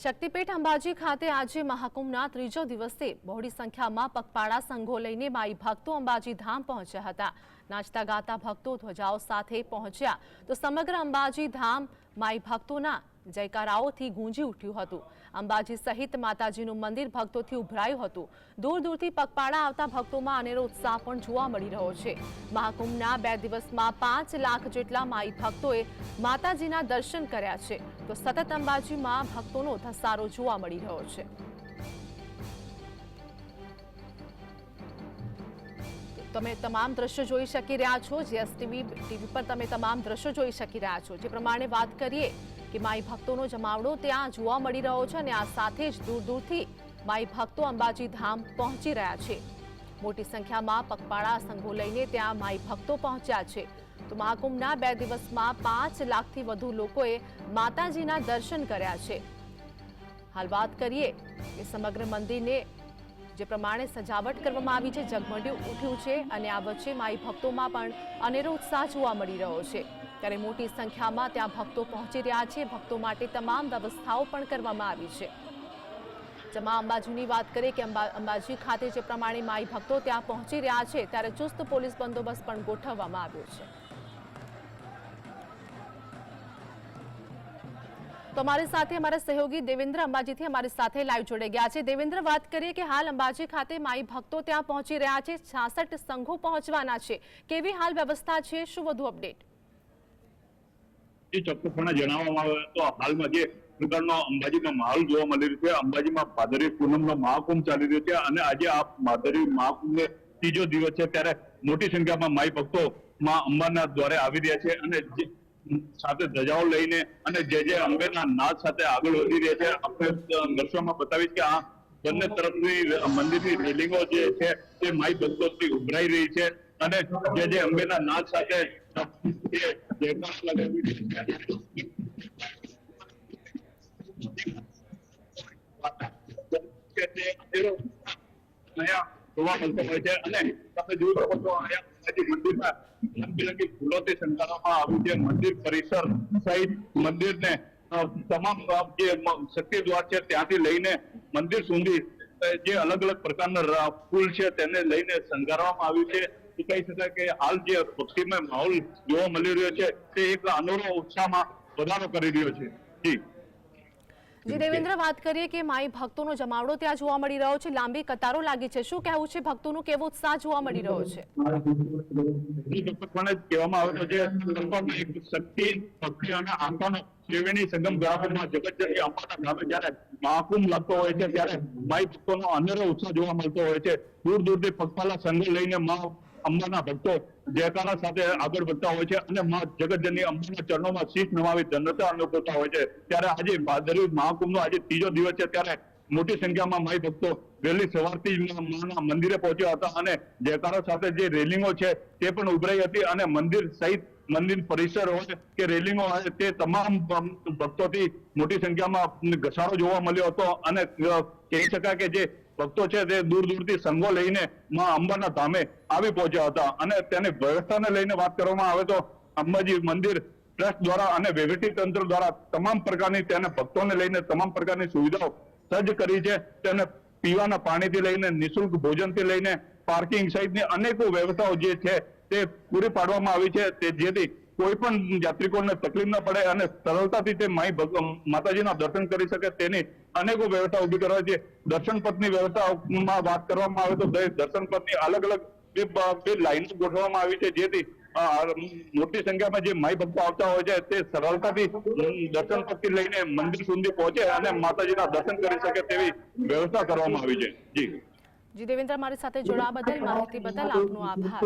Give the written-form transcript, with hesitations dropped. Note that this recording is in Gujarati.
શક્તિપીઠ અંબાજી ખાતે આજે મહાકુંભના ત્રીજો દિવસે બહોળી સંખ્યામાં પગપાળા સંઘો લઈને માઈ ભક્તો અંબાજી ધામ પહોંચ્યા હતા। નાચતા ગાતા ભક્તો ધ્વજાઓ સાથે પહોંચ્યા તો સમગ્ર અંબાજી ધામ માઈ ભક્તોના જયકારાઓથી ગૂંજી ઉઠ્યું હતું। અંબાજી સહિત માતાજીનું મંદિર ભક્તોથી ઉભરાયું હતું। દૂર દૂરથી પગપાળા આવતા ભક્તોમાં અનેરો ઉત્સાહ પણ જોવા મળી રહ્યો છે। મહાકુંભના 2 દિવસમાં 5 લાખ જેટલા માઈ ભક્તોએ માતાજીના દર્શન કર્યા છે તો સતત અંબાજીમાં ભક્તોનો ધસારો જોવા મળી રહ્યો છે। તમે તમામ દ્રશ્યો જોઈ શકી રહ્યા છો। જીએસટીવી ટીવી પર તમે તમામ દ્રશ્યો જોઈ શકી રહ્યા છો। જે પ્રમાણે વાત કરીએ કે માઈ ભક્તોનો જમાવડો ત્યાં જોવા મળી રહ્યો છે અને આ સાથે જ દૂર દૂરથી માઈ ભક્તો અંબાજી ધામ પહોંચી રહ્યા છે। મોટી સંખ્યામાં પગપાળા સંઘો લઈને ત્યાં માઈ ભક્તો પહોંચ્યા છે તો મહાકુંભના 2 દિવસમાં 5 લાખથી વધુ લોકોએ માતાજીના દર્શન કર્યા છે। હાલ વાત કરીએ કે સમગ્ર મંદિરને જે પ્રમાણે સજાવટ કરવામાં આવી છે, ઝગમગી ઉઠ્યું છે અને આ વચ્ચે માઈ ભક્તોમાં પણ અનેરો ઉત્સાહ જોવા મળી રહ્યો છે। ત્યારે મોટી સંખ્યામાં ત્યાં ભક્તો પહોંચી રહ્યા છે। ભક્તો માટે તમામ વ્યવસ્થાઓ પણ કરવામાં આવી છે। જમા અંબાજીની વાત કરીએ કે અંબાજી ખાતે જે પ્રમાણે માઈ ભક્તો ત્યાં પહોંચી રહ્યા છે ત્યારે ચુસ્ત પોલીસ બંદોબસ્ત પણ ગોઠવવામાં આવ્યો છે। તો અમારી સાથે અમારા સહયોગી દેવેન્દ્ર અંબાજીથી અમારી સાથે લાઈવ જોડાઈ ગયા છે। દેવેન્દ્ર, વાત કરીએ કે હાલ અંબાજી ખાતે માઈ ભક્તો ત્યાં પહોંચી રહ્યા છે, 66 સંઘો પહોંચવાના છે, કેવી હાલ વ્યવસ્થા છે, શું વધુ અપડેટ? ચોક્કસપણે જણાવવામાં આવે તો હાલમાં જે પ્રકારનો અંબાજીમાં માહોલ જોવા મળી રહ્યો છે, અંબાજીમાં ભાદરવી પૂનમનો મહાકુંભ ચાલી રહ્યો છે અને આજે આ ભાદરવી મહાકુંભનો ત્રીજો દિવસ છે ત્યારે મોટી સંખ્યામાં માઈ ભક્તો માં અંબાના દ્વારે આવી રહ્યા છે અને સાથે ધજાઓ લઈને અને જે અંબેના નાદ સાથે આગળ વધી રહ્યા છે। આપણે દર્શનમાં બતાવીશ કે આ બંને તરફની મંદિરની રેલિંગો જે છે તે માઈ ભક્તોથી ઉભરાઈ રહી છે અને જે અંબેના નાદ સાથે જોવા મળતો હોય છે અને તમે જોઈ શકો છો અહીંયા મંદિરમાં રંગબેરંગી ફૂલોથી શણગારવામાં આવ્યું છે। મંદિર પરિસર સહિત મંદિરને તમામ જે શક્તિ દ્વાર છે ત્યાંથી લઈને મંદિર સુધી જે અલગ અલગ પ્રકારના ફૂલ છે તેને લઈને શણગારવામાં આવ્યું છે। કહી શકાય કે હાલ જે ભક્તિમય માહોલ જોવા મળી રહ્યો છે તે એક અનોખો ઉત્સાહમાં વધારો કરી રહ્યો છે। જી દેવેન્દ્ર, વાત કરીએ કે માઈ ભક્તોનો જમાવડો ત્યાં જોવા મળી રહ્યો છે, લાંબી કતારો લાગી છે, શું કહેવું છે ભક્તોનું, કેવો ઉત્સાહ જોવા મળી રહ્યો છે? કહેવામાં આવે તો જે શક્તિ ભક્તિ અને આસ્થાનો ત્રિવેણી સંગમ ગ્રામમાં જગતજનની અંબાના ગામે જયારે મહાકુંભ લાગતો હોય છે ત્યારે માઈ ભક્તોનો અનેરો ઉત્સાહ જોવા મળતો હોય છે। દૂર દૂરથી પગપાળા સંઘો લઈને અંબાના ભક્તો જયકારા સાથે આગળ વધતા હોય છે અને માં જગતજનની અંબાના ચરણોમાં શીશ નમાવી ધન્યતા અનુભવતા હોય છે। ત્યારે આજે ભાદરવી મહાકુંભનો આજે ત્રીજો દિવસ છે ત્યારે મોટી સંખ્યામાં માઈ ભક્તો વહેલી સવારથી જ માના મંદિરે પહોંચ્યા હતા અને જયકારા સાથે જે રેલિંગો છે તે પણ ઉભરાઈ હતી અને મંદિર સહિત મંદિર પરિસર હોય કે રેલિંગો હોય તે તમામ ભક્તોથી મોટી સંખ્યામાં ઘસારો જોવા મળ્યો હતો અને કહી શકાય કે જે ભક્તો છે તે દૂર દૂરથી સંઘો લઈને માં અંબાના ધામે આવી પહોંચ્યા હતા અને તેની વ્યવસ્થાને લઈને વાત કરવામાં આવે તો અંબાજી મંદિર ટ્રસ્ટ દ્વારા અને વહીવટી તંત્ર દ્વારા તમામ પ્રકારની તેને ભક્તોને લઈને તમામ પ્રકારની સુવિધાઓ સજ્જ કરી છે। તેને પીવાના પાણીથી લઈને નિઃશુલ્ક ભોજનથી લઈને પાર્કિંગ સહિતની અનેકો વ્યવસ્થાઓ જે છે તે પૂરી પાડવામાં આવી છે તે જેથી કોઈ પણ યાત્રિકોને તકલીફ ન પડે અને સરળતાથી તે માતાજીના દર્શન કરી શકે તેની અનેકો વ્યવસ્થા ઉભી કરવા છે। દર્શન પથની વ્યવસ્થામાં વાત કરવામાં આવે તો દર્શન પથની અલગ અલગ બે લાઈનો ગોઠવવામાં આવી છે જેથી મોટી સંખ્યામાં જે માઈ ભક્તો આવતા હોય છે તે સરળતાથી દર્શન પથથી લઈને મંદિર સુધી પહોંચે અને માતાજીના દર્શન કરી શકે તેવી વ્યવસ્થા કરવામાં આવી છે। જી દેવેન્દ્ર, મારી સાથે જોડાવા બદલ, માહિતી બદલ આપનો આભાર।